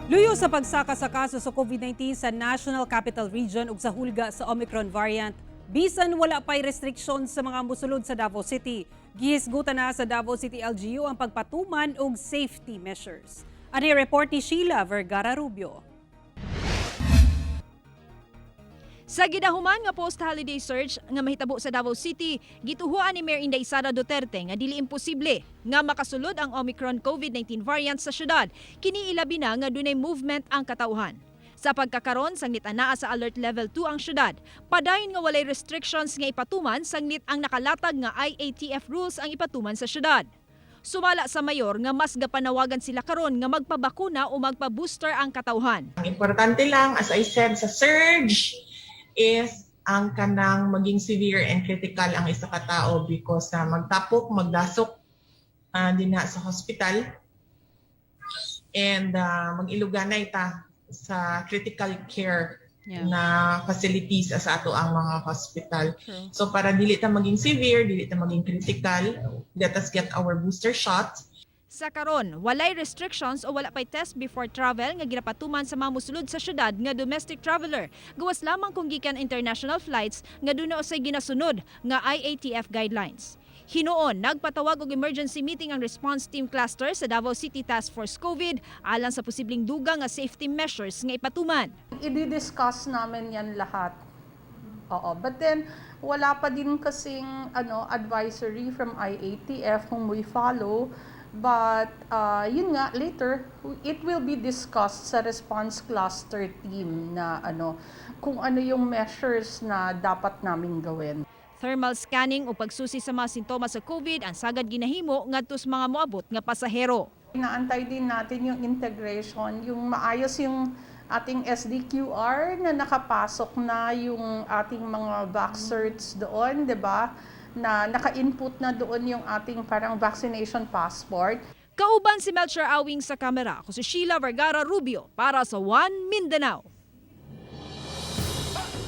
Luyo sa pagsaka sa kaso sa COVID-19 sa National Capital Region ug sa hulga sa Omicron variant. Bisan wala pay restriction sa mga mosulod sa Davao City. Gihisgutan na sa Davao City LGU ang pagpatuman og safety measures. Ani report ni Sheila Vergara Rubio. Sa gidahuman nga post-holiday surge nga mahitabo sa Davao City, gituhuan ni Mayor Inday Sara Duterte nga dili imposible nga makasulod ang Omicron COVID-19 variant sa syudad. Kini ilabi na nga dunay movement ang katawhan. Sa pagkakaron sangnit anaa sa alert level 2 ang syudad, padayon nga walay restrictions nga ipatuman sangnit ang nakalatag nga IATF rules ang ipatuman sa syudad. Sumala sa mayor nga mas gapanawagan sila karon nga magpabakuna o magpa-booster ang katawhan. Ang importante lang, as I said, sa surge is ang kanang maging severe and critical ang isa ka tao because magtapok, magdasok dinha sa hospital and mag-iluganay ta sa critical care na facilities sa ato ang mga hospital. True. So para dili ta maging severe, dili ta maging critical, let us get our booster shots. Sa karon, walay restrictions o wala pay test before travel nga ginapatuman sa mga mosulod sa syudad nga domestic traveler. Gawas lamang kung gikan international flights nga duna usay ginasunod nga IATF guidelines. Hinuon, nagpatawag og emergency meeting ang response team cluster sa Davao City Task Force COVID alang sa posibleng dugang nga safety measures nga ipatuman. I-discuss namin yan lahat. Oo, but then wala pa din kasing advisory from IATF kung we follow. But yun nga, later, it will be discussed sa response cluster team na kung ano yung measures na dapat naming gawin. Thermal scanning o pagsusi sa mga sintomas sa COVID ang sagad ginahimo ngadto sa mga moabot nga pasahero. Inaantay din natin yung integration, yung maayos yung ating SDQR na nakapasok na yung ating mga vaxcerts doon, 'di ba? Na naka-input na doon yung ating parang vaccination passport. Kauban si Melchor Awing sa kamera. Ako si Sheila Vergara Rubio para sa One Mindanao.